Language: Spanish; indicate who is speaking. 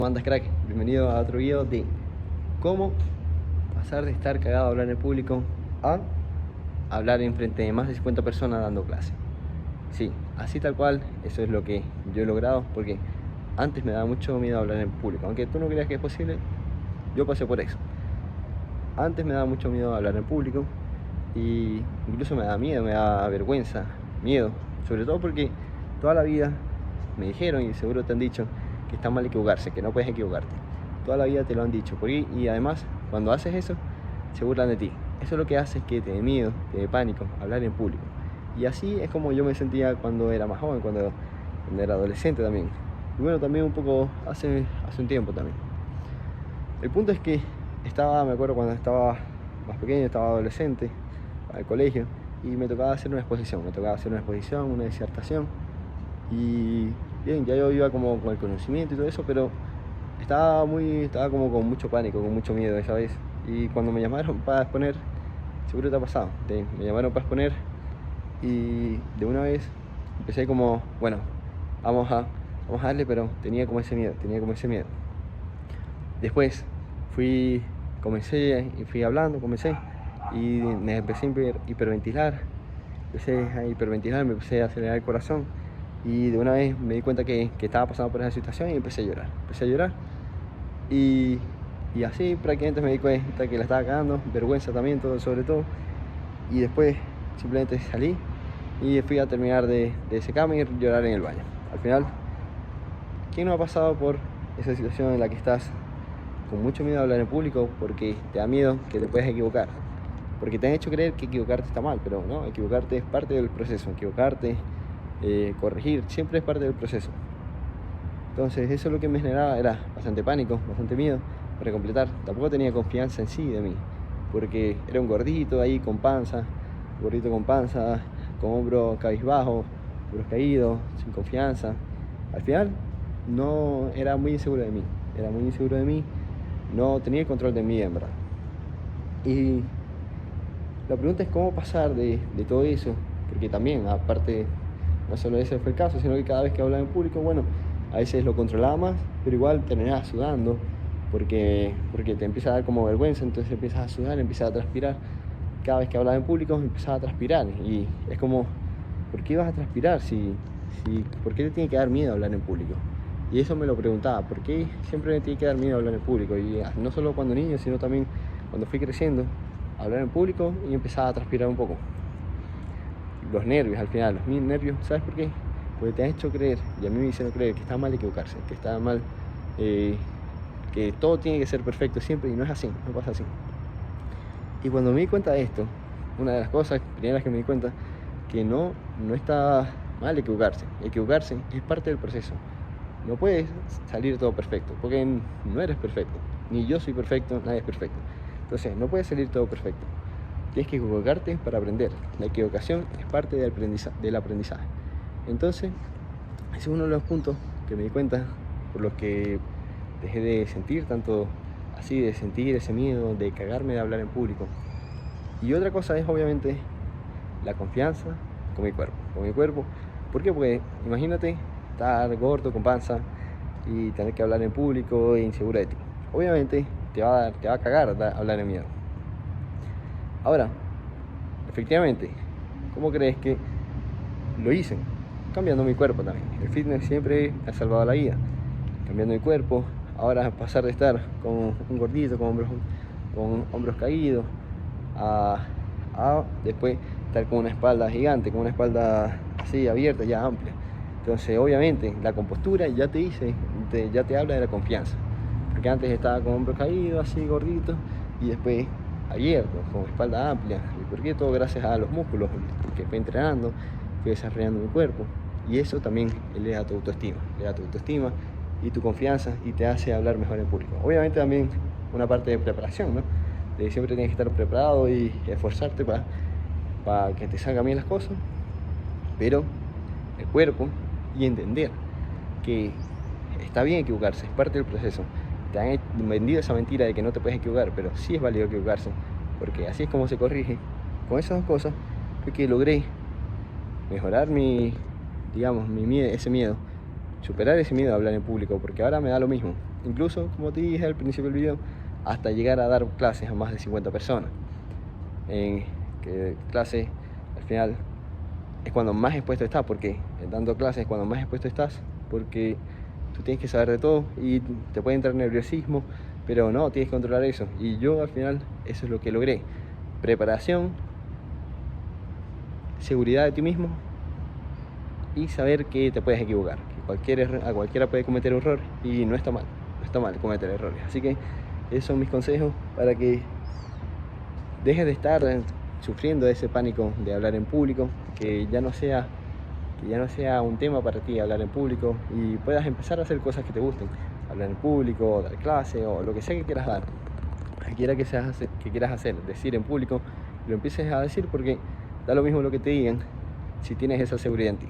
Speaker 1: ¿Cómo andas, crack? Bienvenido a otro video de cómo pasar de estar cagado a hablar en público a hablar en frente de más de 50 personas dando clase. Sí, así tal cual, eso es lo que yo he logrado, porque antes me daba mucho miedo hablar en público. Aunque tú no creas que es posible, yo pasé por eso. Antes me daba mucho miedo hablar en público y incluso me daba miedo, me daba vergüenza, miedo. Sobre todo porque toda la vida me dijeron, y seguro te han dicho, que está mal equivocarse, que no puedes equivocarte. Toda la vida te lo han dicho. Y además, cuando haces eso, se burlan de ti. Eso es lo que hace es que te dé miedo, te dé pánico hablar en público. Y así es como yo me sentía cuando era más joven, cuando era adolescente también. Y bueno, también un poco hace un tiempo también. El punto es que me acuerdo cuando estaba más pequeño, estaba adolescente, al colegio, y me tocaba hacer una exposición, una disertación. Y bien, ya yo iba como con el conocimiento y todo eso, pero estaba como con mucho pánico, con mucho miedo esa vez. Y cuando me llamaron para exponer, seguro te ha pasado, me llamaron para exponer y de una vez empecé como, bueno, vamos a darle, pero tenía como ese miedo. Después comencé y fui hablando, y me empecé a hiperventilar, me empecé a acelerar el corazón. Y de una vez me di cuenta que estaba pasando por esa situación y empecé a llorar. Y así prácticamente me di cuenta que la estaba cagando, vergüenza también, sobre todo. Y después simplemente salí y fui a terminar de secarme y llorar en el baño. Al final, ¿quién no ha pasado por esa situación en la que estás con mucho miedo a hablar en público porque te da miedo que te puedas equivocar? Porque te han hecho creer que equivocarte está mal, pero no, equivocarte es parte del proceso. Corregir, siempre es parte del proceso. Entonces eso es lo que me generaba, era bastante pánico, bastante miedo para completar. Tampoco tenía confianza en sí de mí, porque era un gordito ahí con panza, con hombros cabizbajos, hombros caídos, sin confianza. Al final no era muy inseguro de mí, no tenía el control de mí en verdad. Y la pregunta es cómo pasar de todo eso, porque también, aparte, no solo ese fue el caso, sino que cada vez que hablaba en público, bueno, a veces lo controlaba más, pero igual terminaba sudando, porque te empieza a dar como vergüenza, entonces empiezas a sudar, empiezas a transpirar. Cada vez que hablaba en público empezaba a transpirar, y es como, ¿por qué vas a transpirar? ¿Por qué te tiene que dar miedo hablar en público? Y eso me lo preguntaba, ¿por qué siempre me tiene que dar miedo hablar en público? Y no solo cuando niño, sino también cuando fui creciendo, hablar en público y empezaba a transpirar un poco. Los nervios al final, los mil nervios, ¿sabes por qué? Porque te han hecho creer, y a mí me hicieron creer que está mal equivocarse, que está mal, que todo tiene que ser perfecto siempre, y no es así, no pasa así. Y cuando me di cuenta de esto, una de las cosas primeras que me di cuenta, que no está mal equivocarse es parte del proceso. No puedes salir todo perfecto, porque no eres perfecto, ni yo soy perfecto, nadie es perfecto. Entonces no puede salir todo perfecto. Tienes que equivocarte para aprender. La equivocación es parte del aprendizaje. Entonces, ese es uno de los puntos que me di cuenta por los que dejé de sentir tanto así, de sentir ese miedo, de cagarme de hablar en público. Y otra cosa es obviamente la confianza con mi cuerpo. ¿Por qué? Porque imagínate estar gordo, con panza, y tener que hablar en público e inseguro de ti. Obviamente te va a cagar hablar en miedo. Ahora, efectivamente, ¿cómo crees que lo hice? Cambiando mi cuerpo también. El fitness siempre me ha salvado la vida. Cambiando mi cuerpo, ahora pasar de estar con un gordito, con hombros caídos, a después estar con una espalda gigante, con una espalda así abierta, ya amplia. Entonces, obviamente, la compostura ya te habla de la confianza. Porque antes estaba con hombros caídos, así gordito, y después abierto, con espalda amplia. ¿Y por qué? Todo gracias a los músculos que fui entrenando, fui desarrollando mi cuerpo. Y eso también le da tu autoestima y tu confianza, y te hace hablar mejor en público. Obviamente también una parte de preparación, ¿no? Siempre tienes que estar preparado y esforzarte para que te salgan bien las cosas, pero el cuerpo, y entender que está bien equivocarse, es parte del proceso. Te han vendido esa mentira de que no te puedes equivocar, pero sí es válido equivocarse, porque así es como se corrige. Con esas dos cosas fue que logré mejorar ese miedo, superar ese miedo a hablar en público, porque ahora me da lo mismo. incluso, como te dije al principio del video, hasta llegar a dar clases a más de 50 personas. Que clase, al final, es cuando más expuesto estás, porque dando clases es cuando más expuesto estás, porque tú tienes que saber de todo y te puede entrar nerviosismo, pero no, tienes que controlar eso. Y yo al final eso es lo que logré: preparación, seguridad de ti mismo y saber que te puedes equivocar, que a cualquiera puede cometer un error y no está mal, no está mal cometer errores. Así que esos son mis consejos para que dejes de estar sufriendo ese pánico de hablar en público, que ya no sea un tema para ti hablar en público y puedas empezar a hacer cosas que te gusten, hablar en público, dar clase o lo que sea que quieras dar, que quieras hacer, decir en público, lo empieces a decir, porque da lo mismo lo que te digan si tienes esa seguridad en ti.